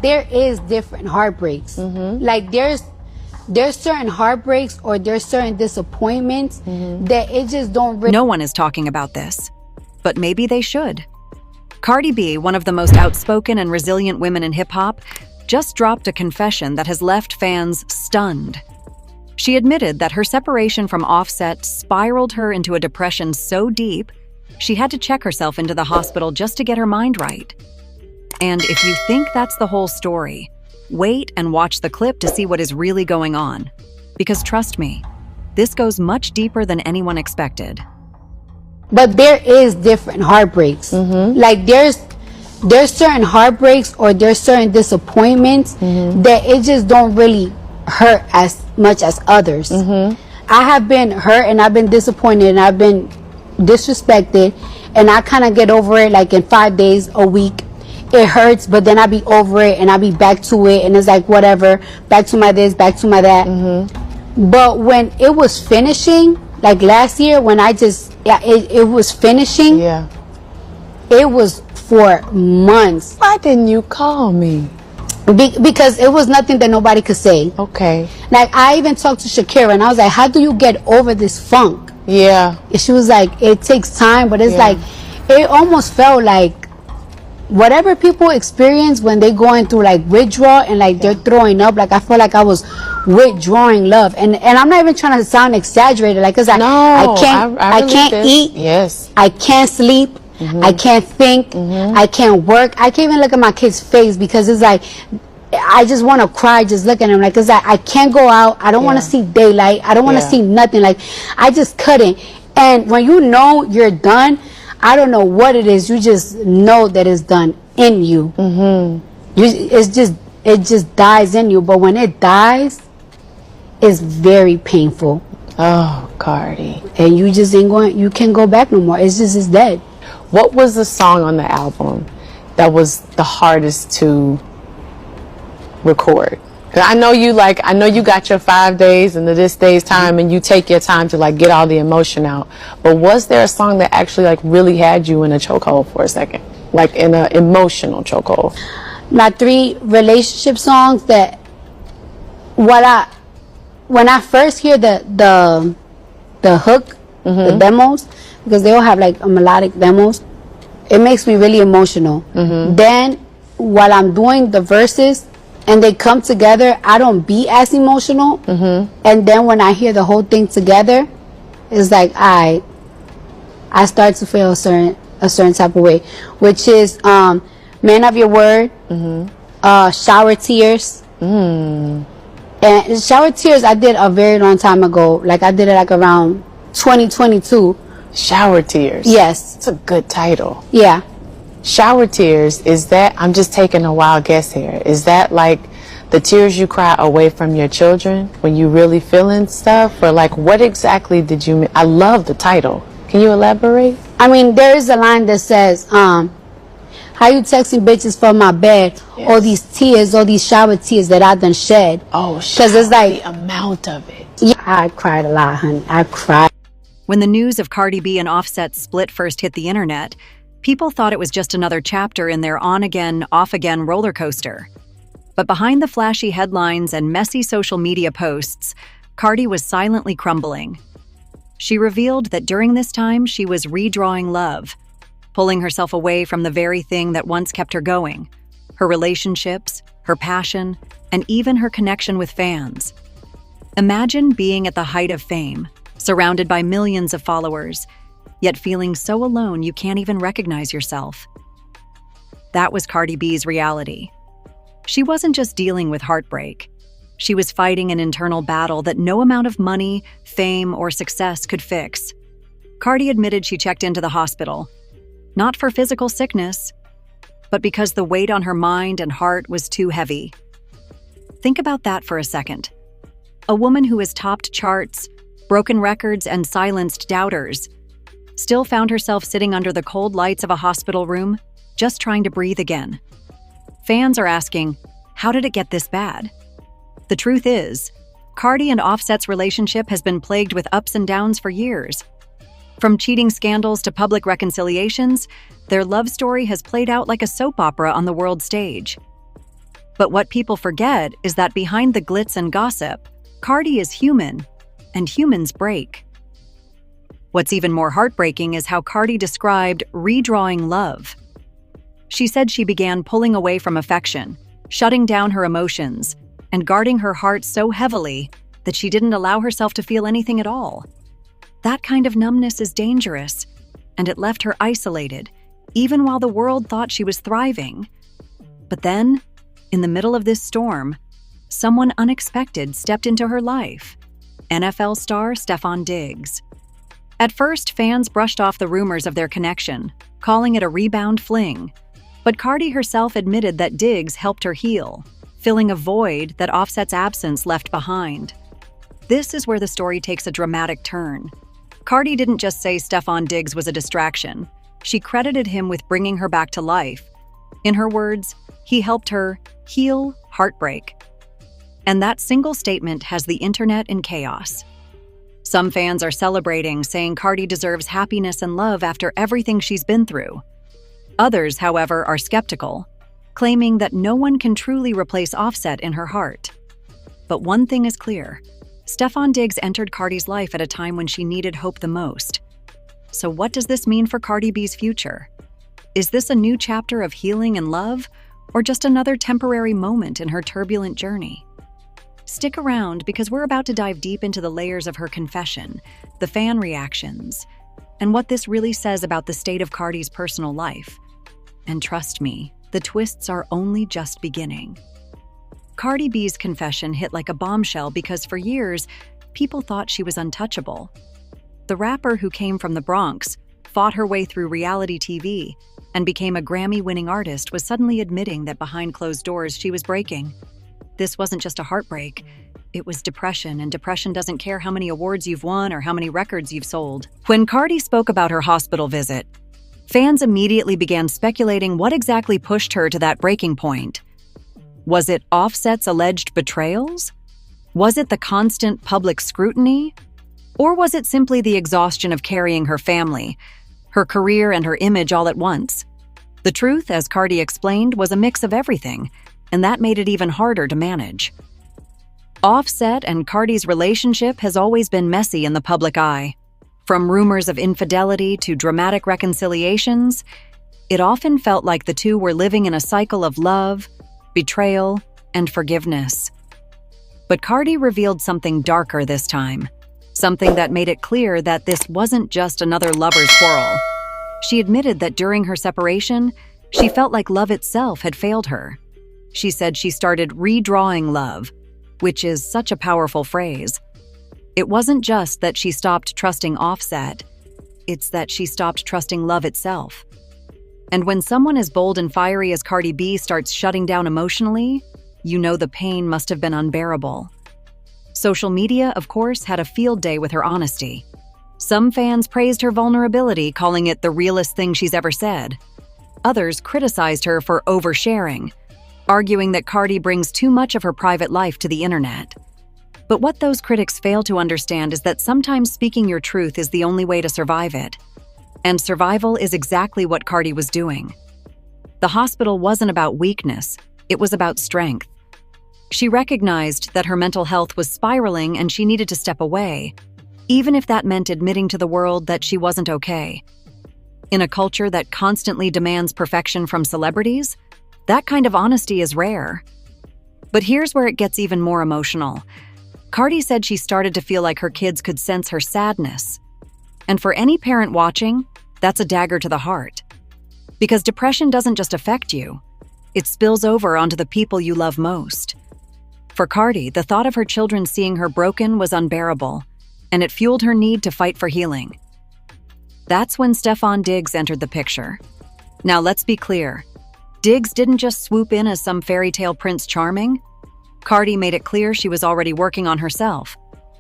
But there is different heartbreaks. Like there's certain heartbreaks or there's certain disappointments that it just don't really... No one is talking about this, but maybe they should. Cardi B, one of the most outspoken and resilient women in hip-hop, just dropped a confession that has left fans stunned. She admitted that her separation from Offset spiraled her into a depression so deep, she had to check herself into the hospital just to get her mind right. And if you think that's the whole story, wait and watch the clip to see what is really going on. Because trust me, this goes much deeper than anyone expected. But there is different heartbreaks. Like there's certain heartbreaks or there's certain disappointments that it just don't really hurt as much as others. I have been hurt and I've been disappointed and I've been disrespected, and I kind of get over it like in 5 days, a week. It hurts, but then I be over it and I be back to it, and it's like whatever, back to my this, back to my that. But when it was finishing, like last year when I just it was finishing, it was for months. Why didn't you call me? Because it was nothing that nobody could say. Okay. Like I even talked to Shakira and I was like, how do you get over this funk? Yeah. And she was like, it takes time, but it's like, it almost felt like whatever people experience when they going through like withdrawal and like they're throwing up, like I felt like I was withdrawing love. And I'm not even trying to sound exaggerated, like, cause I can't eat. Yes. I can't sleep. I can't think. I can't work. I can't even look at my kid's face because it's like, I just want to cry just looking at him. Like, cause I can't go out. I don't want to see daylight. I don't want to see nothing. Like, I just couldn't. And when you know you're done, I don't know what it is. You just know that it's done in you. It just dies in you. But when it dies, it's very painful. Oh, Cardi. And you just ain't going, you can't go back no more. It's dead. What was the song on the album that was the hardest to record? 'Cause I know you got your 5 days and this day's time and you take your time to like get all the emotion out. But was there a song that actually like really had you in a chokehold for a second? Like in an emotional chokehold? My 3 relationship songs that when I first hear the hook, the demos, because they all have like a melodic demos, it makes me really emotional. Then while I'm doing the verses and they come together, I don't be as emotional. And then when I hear the whole thing together, it's like I start to feel a certain type of way, which is Man of Your Word, Shower Tears. And Shower Tears I did a very long time ago. Like I did it like around 2022. Shower Tears. Yes. It's a good title. Yeah. Shower tears, is that, I'm just taking a wild guess here, is that like the tears you cry away from your children when you really feeling stuff? Or like what exactly did you mean? I love the title. Can you elaborate? I mean, there is a line that says, how you texting bitches from my bed, all these tears, all these shower tears that I done shed. Oh, because it's like the amount of it. Yeah, I cried a lot, honey. I cried. When the news of Cardi B and Offset's split first hit the internet, people thought it was just another chapter in their on-again, off-again roller coaster. But behind the flashy headlines and messy social media posts, Cardi was silently crumbling. She revealed that during this time, she was redrawing love, pulling herself away from the very thing that once kept her going: her relationships, her passion, and even her connection with fans. Imagine being at the height of fame, surrounded by millions of followers, yet feeling so alone you can't even recognize yourself. That was Cardi B's reality. She wasn't just dealing with heartbreak. She was fighting an internal battle that no amount of money, fame, or success could fix. Cardi admitted she checked into the hospital, not for physical sickness, but because the weight on her mind and heart was too heavy. Think about that for a second. A woman who has topped charts, broken records, and silenced doubters still found herself sitting under the cold lights of a hospital room, just trying to breathe again. Fans are asking, how did it get this bad? The truth is, Cardi and Offset's relationship has been plagued with ups and downs for years. From cheating scandals to public reconciliations, their love story has played out like a soap opera on the world stage. But what people forget is that behind the glitz and gossip, Cardi is human, and humans break. What's even more heartbreaking is how Cardi described redrawing love. She said she began pulling away from affection, shutting down her emotions, and guarding her heart so heavily that she didn't allow herself to feel anything at all. That kind of numbness is dangerous, and it left her isolated, even while the world thought she was thriving. But then, in the middle of this storm, someone unexpected stepped into her life: NFL star Stefon Diggs. At first, fans brushed off the rumors of their connection, calling it a rebound fling. But Cardi herself admitted that Diggs helped her heal, filling a void that Offset's absence left behind. This is where the story takes a dramatic turn. Cardi didn't just say Stefon Diggs was a distraction. She credited him with bringing her back to life. In her words, he helped her heal heartbreak. And that single statement has the internet in chaos. Some fans are celebrating, saying Cardi deserves happiness and love after everything she's been through. Others, however, are skeptical, claiming that no one can truly replace Offset in her heart. But one thing is clear: Stefon Diggs entered Cardi's life at a time when she needed hope the most. So what does this mean for Cardi B's future? Is this a new chapter of healing and love, or just another temporary moment in her turbulent journey? Stick around, because we're about to dive deep into the layers of her confession, the fan reactions, and what this really says about the state of Cardi's personal life. And trust me, the twists are only just beginning. Cardi B's confession hit like a bombshell because for years, people thought she was untouchable. The rapper who came from the Bronx, fought her way through reality TV, and became a Grammy-winning artist was suddenly admitting that behind closed doors she was breaking. This wasn't just a heartbreak, it was depression, and depression doesn't care how many awards you've won or how many records you've sold. When Cardi spoke about her hospital visit, fans immediately began speculating what exactly pushed her to that breaking point. Was it Offset's alleged betrayals? Was it the constant public scrutiny? Or was it simply the exhaustion of carrying her family, her career, and her image all at once? The truth, as Cardi explained, was a mix of everything, and that made it even harder to manage. Offset and Cardi's relationship has always been messy in the public eye. From rumors of infidelity to dramatic reconciliations, it often felt like the two were living in a cycle of love, betrayal, and forgiveness. But Cardi revealed something darker this time, something that made it clear that this wasn't just another lover's quarrel. She admitted that during her separation, she felt like love itself had failed her. She said she started redrawing love, which is such a powerful phrase. It wasn't just that she stopped trusting Offset, it's that she stopped trusting love itself. And when someone as bold and fiery as Cardi B starts shutting down emotionally, you know the pain must have been unbearable. Social media, of course, had a field day with her honesty. Some fans praised her vulnerability, calling it the realest thing she's ever said. Others criticized her for oversharing, arguing that Cardi brings too much of her private life to the internet. But what those critics fail to understand is that sometimes speaking your truth is the only way to survive it. And survival is exactly what Cardi was doing. The hospital wasn't about weakness, it was about strength. She recognized that her mental health was spiraling and she needed to step away, even if that meant admitting to the world that she wasn't okay. In a culture that constantly demands perfection from celebrities, that kind of honesty is rare. But here's where it gets even more emotional. Cardi said she started to feel like her kids could sense her sadness. And for any parent watching, that's a dagger to the heart. Because depression doesn't just affect you, it spills over onto the people you love most. For Cardi, the thought of her children seeing her broken was unbearable, and it fueled her need to fight for healing. That's when Stefon Diggs entered the picture. Now let's be clear. Diggs didn't just swoop in as some fairy tale Prince Charming. Cardi made it clear she was already working on herself.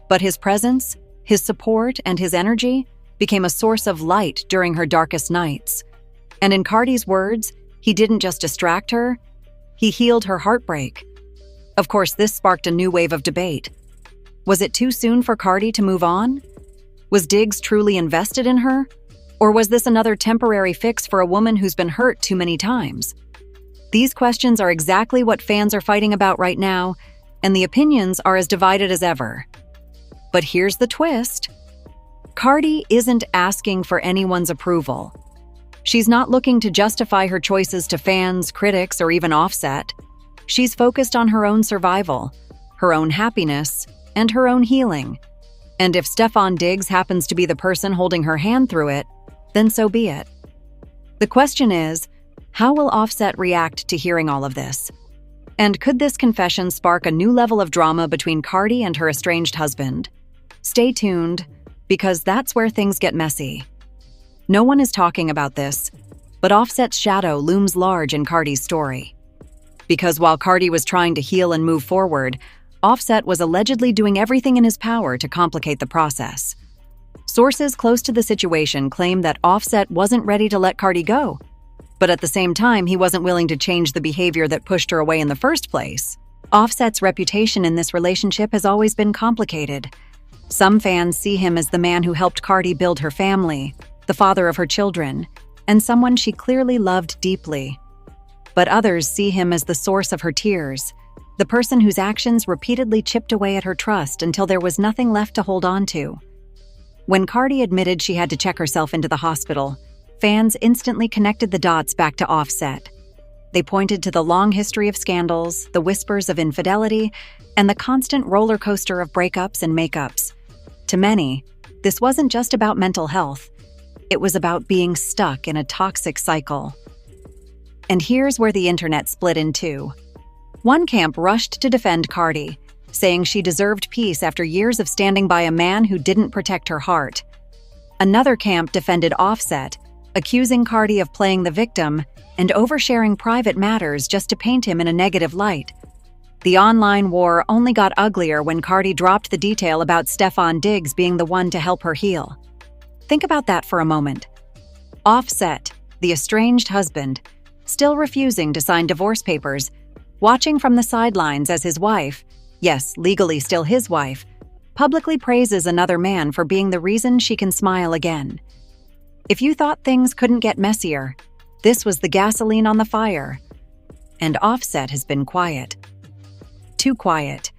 But his presence, his support, and his energy became a source of light during her darkest nights. And in Cardi's words, he didn't just distract her, he healed her heartbreak. Of course, this sparked a new wave of debate. Was it too soon for Cardi to move on? Was Diggs truly invested in her? Or was this another temporary fix for a woman who's been hurt too many times? These questions are exactly what fans are fighting about right now, and the opinions are as divided as ever. But here's the twist. Cardi isn't asking for anyone's approval. She's not looking to justify her choices to fans, critics, or even Offset. She's focused on her own survival, her own happiness, and her own healing. And if Stefon Diggs happens to be the person holding her hand through it, then so be it. The question is, how will Offset react to hearing all of this? And could this confession spark a new level of drama between Cardi and her estranged husband? Stay tuned, because that's where things get messy. No one is talking about this, but Offset's shadow looms large in Cardi's story. Because while Cardi was trying to heal and move forward, Offset was allegedly doing everything in his power to complicate the process. Sources close to the situation claim that Offset wasn't ready to let Cardi go, but at the same time, he wasn't willing to change the behavior that pushed her away in the first place. Offset's reputation in this relationship has always been complicated. Some fans see him as the man who helped Cardi build her family, the father of her children, and someone she clearly loved deeply. But others see him as the source of her tears, the person whose actions repeatedly chipped away at her trust until there was nothing left to hold on to. When Cardi admitted she had to check herself into the hospital, fans instantly connected the dots back to Offset. They pointed to the long history of scandals, the whispers of infidelity, and the constant roller coaster of breakups and makeups. To many, this wasn't just about mental health. It was about being stuck in a toxic cycle. And here's where the internet split in two. One camp rushed to defend Cardi, saying she deserved peace after years of standing by a man who didn't protect her heart. Another camp defended Offset, accusing Cardi of playing the victim and oversharing private matters just to paint him in a negative light. The online war only got uglier when Cardi dropped the detail about Stefon Diggs being the one to help her heal. Think about that for a moment. Offset, the estranged husband, still refusing to sign divorce papers, watching from the sidelines as his wife, yes, legally still his wife, publicly praises another man for being the reason she can smile again. If you thought things couldn't get messier, this was the gasoline on the fire. And Offset has been quiet. Too quiet.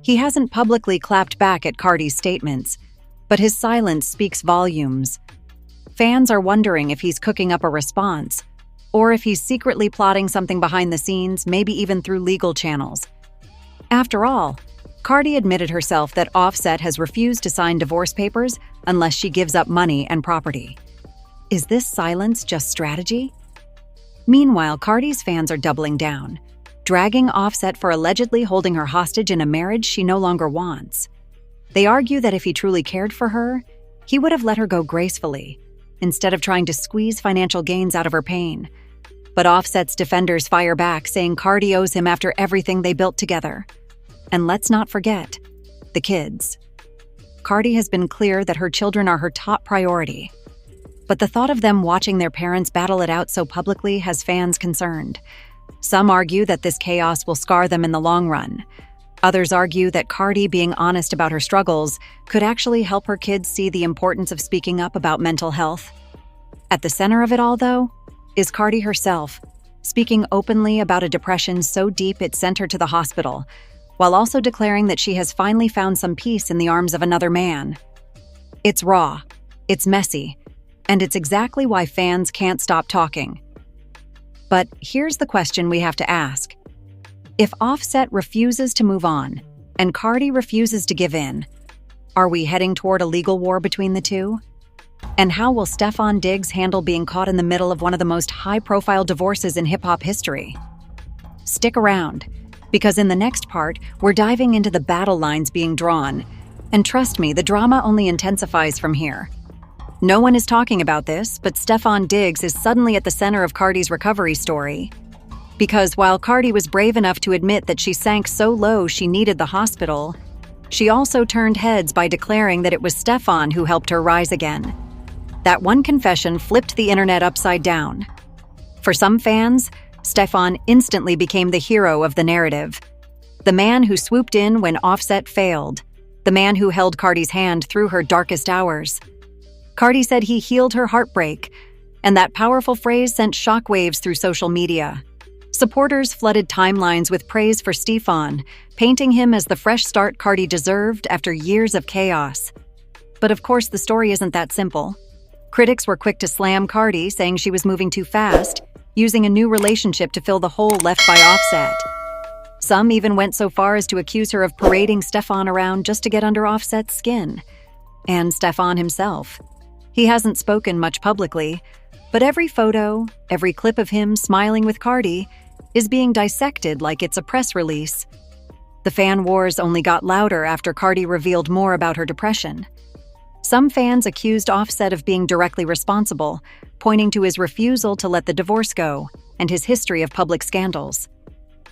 He hasn't publicly clapped back at Cardi's statements, but his silence speaks volumes. Fans are wondering if he's cooking up a response, or if he's secretly plotting something behind the scenes, maybe even through legal channels. After all, Cardi admitted herself that Offset has refused to sign divorce papers unless she gives up money and property. Is this silence just strategy? Meanwhile, Cardi's fans are doubling down, dragging Offset for allegedly holding her hostage in a marriage she no longer wants. They argue that if he truly cared for her, he would have let her go gracefully, instead of trying to squeeze financial gains out of her pain. But Offset's defenders fire back, saying Cardi owes him after everything they built together. And let's not forget, the kids. Cardi has been clear that her children are her top priority. But the thought of them watching their parents battle it out so publicly has fans concerned. Some argue that this chaos will scar them in the long run. Others argue that Cardi being honest about her struggles could actually help her kids see the importance of speaking up about mental health. At the center of it all, though, is Cardi herself, speaking openly about a depression so deep it sent her to the hospital, while also declaring that she has finally found some peace in the arms of another man. It's raw, it's messy, and it's exactly why fans can't stop talking. But here's the question we have to ask. If Offset refuses to move on, and Cardi refuses to give in, are we heading toward a legal war between the two? And how will Stefon Diggs handle being caught in the middle of one of the most high-profile divorces in hip-hop history? Stick around, because in the next part, we're diving into the battle lines being drawn. And trust me, the drama only intensifies from here. No one is talking about this, but Stefon Diggs is suddenly at the center of Cardi's recovery story. Because while Cardi was brave enough to admit that she sank so low she needed the hospital, she also turned heads by declaring that it was Stefon who helped her rise again. That one confession flipped the internet upside down. For some fans, Stefon instantly became the hero of the narrative. The man who swooped in when Offset failed. The man who held Cardi's hand through her darkest hours. Cardi said he healed her heartbreak, and that powerful phrase sent shockwaves through social media. Supporters flooded timelines with praise for Stefon, painting him as the fresh start Cardi deserved after years of chaos. But of course, the story isn't that simple. Critics were quick to slam Cardi, saying she was moving too fast, using a new relationship to fill the hole left by Offset. Some even went so far as to accuse her of parading Stefon around just to get under Offset's skin. And Stefon himself. He hasn't spoken much publicly, but every photo, every clip of him smiling with Cardi is being dissected like it's a press release. The fan wars only got louder after Cardi revealed more about her depression. Some fans accused Offset of being directly responsible, pointing to his refusal to let the divorce go and his history of public scandals.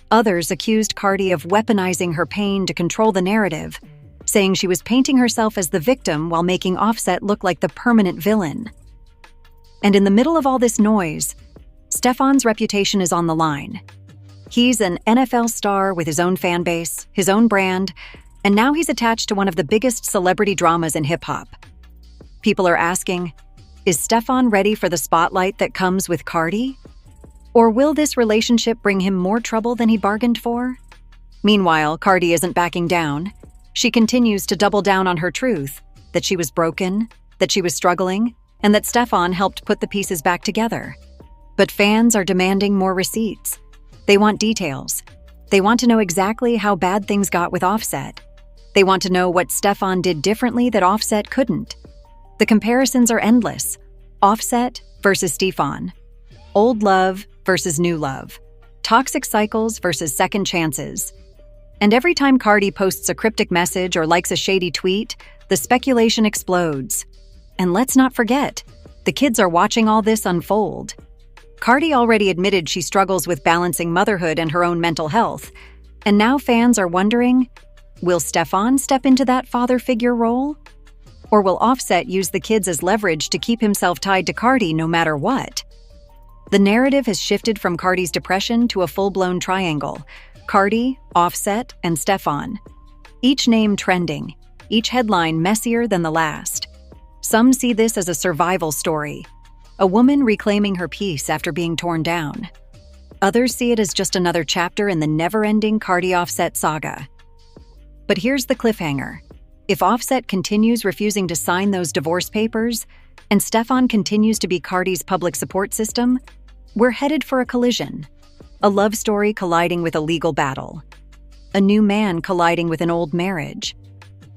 Others accused Cardi of weaponizing her pain to control the narrative, saying she was painting herself as the victim while making Offset look like the permanent villain. And in the middle of all this noise, Stefon's reputation is on the line. He's an NFL star with his own fan base, his own brand, and now he's attached to one of the biggest celebrity dramas in hip-hop. People are asking, is Stefon ready for the spotlight that comes with Cardi? Or will this relationship bring him more trouble than he bargained for? Meanwhile, Cardi isn't backing down. She continues to double down on her truth, that she was broken, that she was struggling, and that Stefon helped put the pieces back together. But fans are demanding more receipts. They want details. They want to know exactly how bad things got with Offset. They want to know what Stefon did differently that Offset couldn't. The comparisons are endless. Offset versus Stefon. Old love versus new love. Toxic cycles versus second chances. And every time Cardi posts a cryptic message or likes a shady tweet, the speculation explodes. And let's not forget, the kids are watching all this unfold. Cardi already admitted she struggles with balancing motherhood and her own mental health. And now fans are wondering, will Stefon step into that father figure role? Or will Offset use the kids as leverage to keep himself tied to Cardi no matter what? The narrative has shifted from Cardi's depression to a full-blown triangle. Cardi, Offset, and Stefon. Each name trending, each headline messier than the last. Some see this as a survival story, a woman reclaiming her peace after being torn down. Others see it as just another chapter in the never-ending Cardi-Offset saga. But here's the cliffhanger. If Offset continues refusing to sign those divorce papers, and Stefon continues to be Cardi's public support system, we're headed for a collision. A love story colliding with a legal battle. A new man colliding with an old marriage.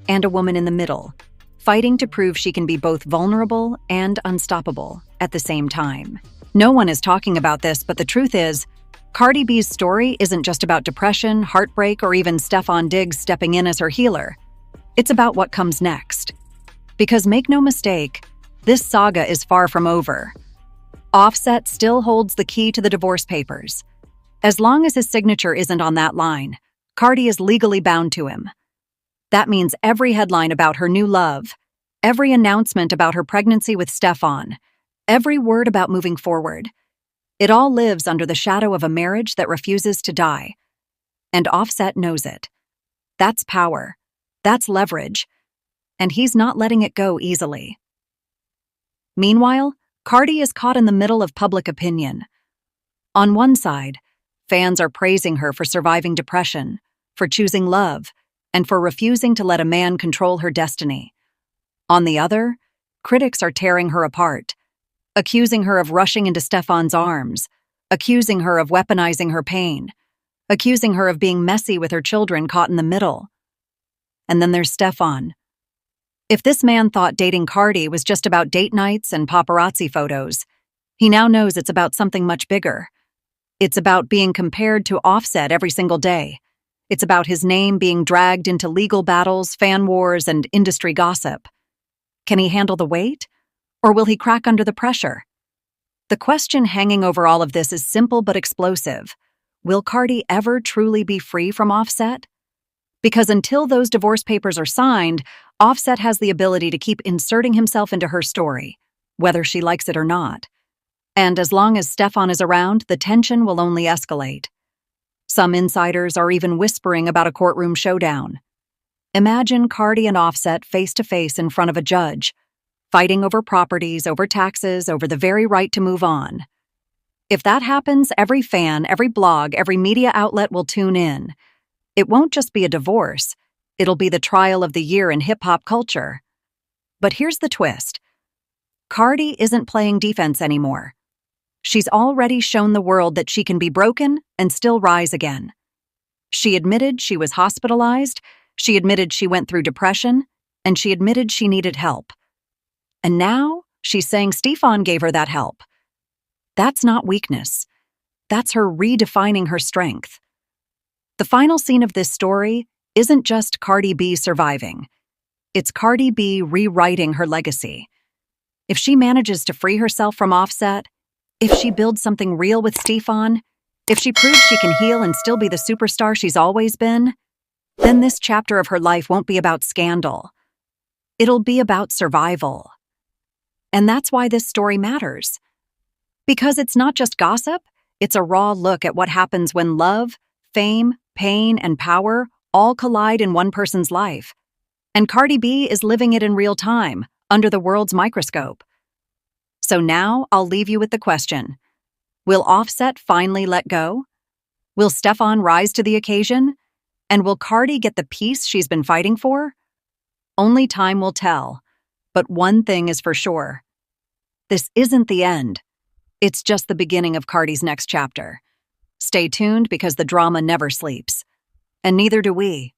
And a woman in the middle, fighting to prove she can be both vulnerable and unstoppable at the same time. No one is talking about this, but the truth is, Cardi B's story isn't just about depression, heartbreak, or even Stefon Diggs stepping in as her healer. It's about what comes next. Because make no mistake, this saga is far from over. Offset still holds the key to the divorce papers. As long as his signature isn't on that line, Cardi is legally bound to him. That means every headline about her new love, every announcement about her pregnancy with Stefon, every word about moving forward, it all lives under the shadow of a marriage that refuses to die. And Offset knows it. That's power. That's leverage. And he's not letting it go easily. Meanwhile, Cardi is caught in the middle of public opinion. On one side, fans are praising her for surviving depression, for choosing love, and for refusing to let a man control her destiny. On the other, critics are tearing her apart, accusing her of rushing into Stefon's arms, accusing her of weaponizing her pain, accusing her of being messy with her children caught in the middle. And then there's Stefon. If this man thought dating Cardi was just about date nights and paparazzi photos, he now knows it's about something much bigger. It's about being compared to Offset every single day. It's about his name being dragged into legal battles, fan wars, and industry gossip. Can he handle the weight? Or will he crack under the pressure? The question hanging over all of this is simple but explosive. Will Cardi ever truly be free from Offset? Because until those divorce papers are signed, Offset has the ability to keep inserting himself into her story, whether she likes it or not. And as long as Stefon is around, the tension will only escalate. Some insiders are even whispering about a courtroom showdown. Imagine Cardi and Offset face-to-face in front of a judge, fighting over properties, over taxes, over the very right to move on. If that happens, every fan, every blog, every media outlet will tune in. It won't just be a divorce. It'll be the trial of the year in hip-hop culture. But here's the twist. Cardi isn't playing defense anymore. She's already shown the world that she can be broken and still rise again. She admitted she was hospitalized, she admitted she went through depression, and she admitted she needed help. And now she's saying Stefon gave her that help. That's not weakness. That's her redefining her strength. The final scene of this story isn't just Cardi B surviving. It's Cardi B rewriting her legacy. If she manages to free herself from Offset, if she builds something real with Stefon, if she proves she can heal and still be the superstar she's always been, then this chapter of her life won't be about scandal. It'll be about survival. And that's why this story matters. Because it's not just gossip, it's a raw look at what happens when love, fame, pain, and power all collide in one person's life. And Cardi B is living it in real time, under the world's microscope. So now I'll leave you with the question. Will Offset finally let go? Will Stefon rise to the occasion? And will Cardi get the peace she's been fighting for? Only time will tell. But one thing is for sure. This isn't the end. It's just the beginning of Cardi's next chapter. Stay tuned because the drama never sleeps. And neither do we.